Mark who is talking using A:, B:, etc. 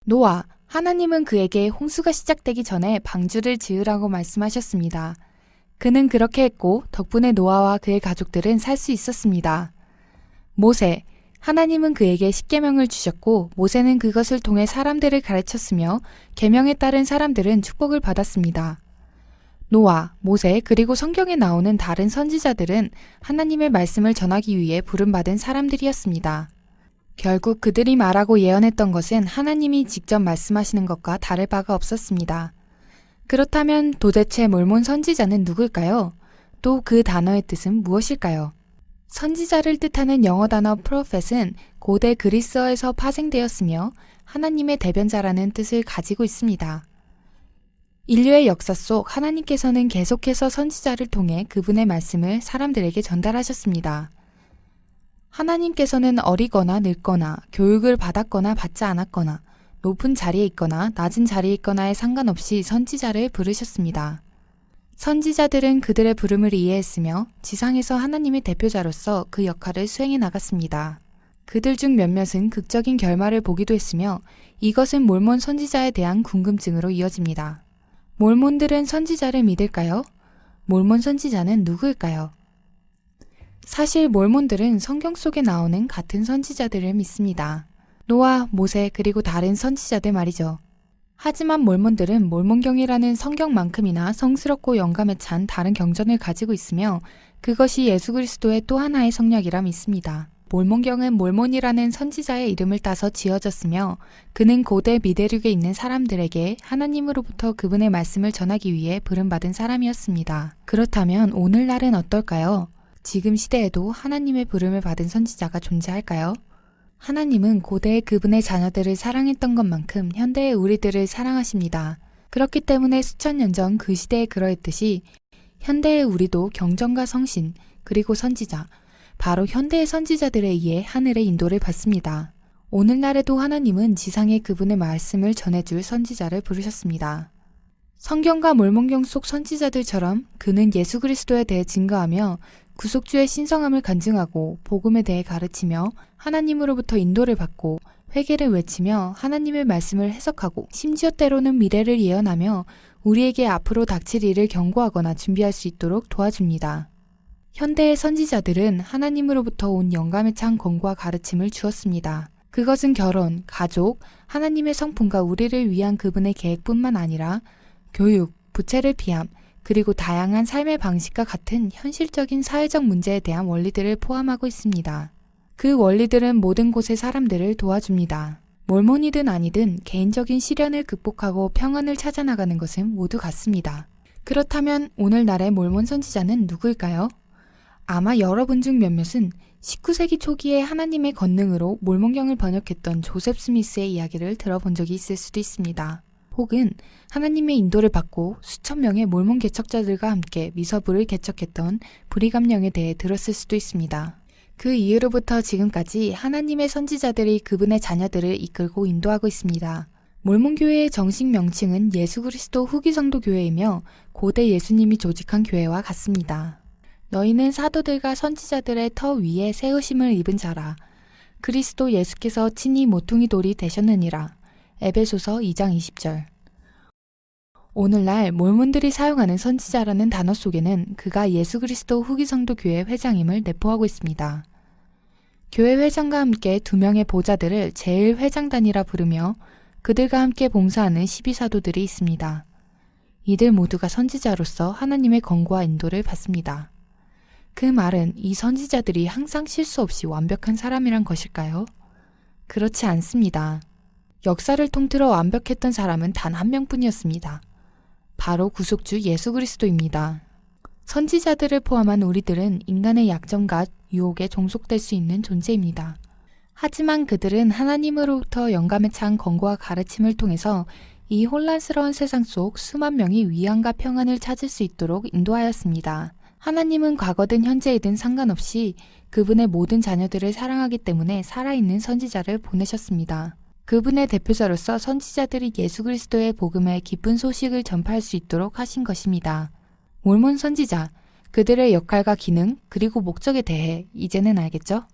A: 노아, 하나님은 그에게 홍수가 시작되기 전에 방주를 지으라고 말씀하셨습니다. 그는 그렇게 했고 덕분에 노아와 그의 가족들은 살 수 있었습니다. 모세, 하나님은 그에게 십계명을 주셨고 모세는 그것을 통해 사람들을 가르쳤으며 계명에 따른 사람들은 축복을 받았습니다. 노아, 모세 그리고 성경에 나오는 다른 선지자들은 하나님의 말씀을 전하기 위해 부름받은 사람들이었습니다. 결국 그들이 말하고 예언했던 것은 하나님이 직접 말씀하시는 것과 다를 바가 없었습니다. 그렇다면 도대체 몰몬 선지자는 누굴까요? 또 그 단어의 뜻은 무엇일까요? 선지자를 뜻하는 영어 단어 prophet은 고대 그리스어에서 파생되었으며 하나님의 대변자라는 뜻을 가지고 있습니다. 인류의 역사 속 하나님께서는 계속해서 선지자를 통해 그분의 말씀을 사람들에게 전달하셨습니다. 하나님께서는 어리거나 늙거나 교육을 받았거나 받지 않았거나 높은 자리에 있거나 낮은 자리에 있거나에 상관없이 선지자를 부르셨습니다. 선지자들은 그들의 부름을 이해했으며 지상에서 하나님의 대표자로서 그 역할을 수행해 나갔습니다. 그들 중 몇몇은 극적인 결말을 보기도 했으며 이것은 몰몬 선지자에 대한 궁금증으로 이어집니다. 몰몬들은 선지자를 믿을까요? 몰몬 선지자는 누구일까요? 사실 몰몬들은 성경 속에 나오는 같은 선지자들을 믿습니다. 노아, 모세 그리고 다른 선지자들 말이죠. 하지만 몰몬들은 몰몬경이라는 성경만큼이나 성스럽고 영감에 찬 다른 경전을 가지고 있으며 그것이 예수 그리스도의 또 하나의 성령이라 믿습니다. 몰몬경은 몰몬이라는 선지자의 이름을 따서 지어졌으며 그는 고대 미대륙에 있는 사람들에게 하나님으로부터 그분의 말씀을 전하기 위해 부름받은 사람이었습니다. 그렇다면 오늘날은 어떨까요? 지금 시대에도 하나님의 부름을 받은 선지자가 존재할까요? 하나님은 고대의 그분의 자녀들을 사랑했던 것만큼 현대의 우리들을 사랑하십니다. 그렇기 때문에 수천 년 전 그 시대에 그러했듯이 현대의 우리도 경전과 성신 그리고 선지자, 바로 현대의 선지자들에 의해 하늘의 인도를 받습니다. 오늘날에도 하나님은 지상에 그분의 말씀을 전해줄 선지자를 부르셨습니다. 성경과 몰몬경 속 선지자들처럼 그는 예수 그리스도에 대해 증거하며 구속주의 신성함을 간증하고 복음에 대해 가르치며 하나님으로부터 인도를 받고 회개를 외치며 하나님의 말씀을 해석하고 심지어 때로는 미래를 예언하며 우리에게 앞으로 닥칠 일을 경고하거나 준비할 수 있도록 도와줍니다. 현대의 선지자들은 하나님으로부터 온 영감에 찬 권고와 가르침을 주었습니다. 그것은 결혼, 가족, 하나님의 성품과 우리를 위한 그분의 계획뿐만 아니라 교육, 부채를 피함, 그리고 다양한 삶의 방식과 같은 현실적인 사회적 문제에 대한 원리들을 포함하고 있습니다. 그 원리들은 모든 곳의 사람들을 도와줍니다. 몰몬이든 아니든 개인적인 시련을 극복하고 평안을 찾아나가는 것은 모두 같습니다. 그렇다면 오늘날의 몰몬 선지자는 누구일까요? 아마 여러분 중 몇몇은 19세기 초기에 하나님의 권능으로 몰몬경을 번역했던 조셉 스미스의 이야기를 들어본 적이 있을 수도 있습니다. 혹은 하나님의 인도를 받고 수천 명의 몰몬 개척자들과 함께 미서부를 개척했던 브리감령에 대해 들었을 수도 있습니다. 그 이후로부터 지금까지 하나님의 선지자들이 그분의 자녀들을 이끌고 인도하고 있습니다. 몰몬교회의 정식 명칭은 예수 그리스도 후기 성도 교회이며 고대 예수님이 조직한 교회와 같습니다. 너희는 사도들과 선지자들의 터 위에 세우심을 입은 자라. 그리스도 예수께서 친히 모퉁이 돌이 되셨느니라. 에베소서 2장 20절. 오늘날 몰몬들이 사용하는 선지자라는 단어 속에는 그가 예수 그리스도 후기 성도 교회 회장임을 내포하고 있습니다. 교회 회장과 함께 2명의 보좌들을 제1회장단이라 부르며 그들과 함께 봉사하는 12사도들이 있습니다. 이들 모두가 선지자로서 하나님의 권고와 인도를 받습니다. 그 말은 이 선지자들이 항상 실수 없이 완벽한 사람이란 것일까요? 그렇지 않습니다. 역사를 통틀어 완벽했던 사람은 단 한 명뿐이었습니다. 바로 구속주 예수 그리스도입니다. 선지자들을 포함한 우리들은 인간의 약점과 유혹에 종속될 수 있는 존재입니다. 하지만 그들은 하나님으로부터 영감에 찬 권고와 가르침을 통해서 이 혼란스러운 세상 속 수만 명이 위안과 평안을 찾을 수 있도록 인도하였습니다. 하나님은 과거든 현재이든 상관없이 그분의 모든 자녀들을 사랑하기 때문에 살아있는 선지자를 보내셨습니다. 그분의 대표자로서 선지자들이 예수 그리스도의 복음의 기쁜 소식을 전파할 수 있도록 하신 것입니다. 몰몬 선지자, 그들의 역할과 기능, 그리고 목적에 대해 이제는 알겠죠?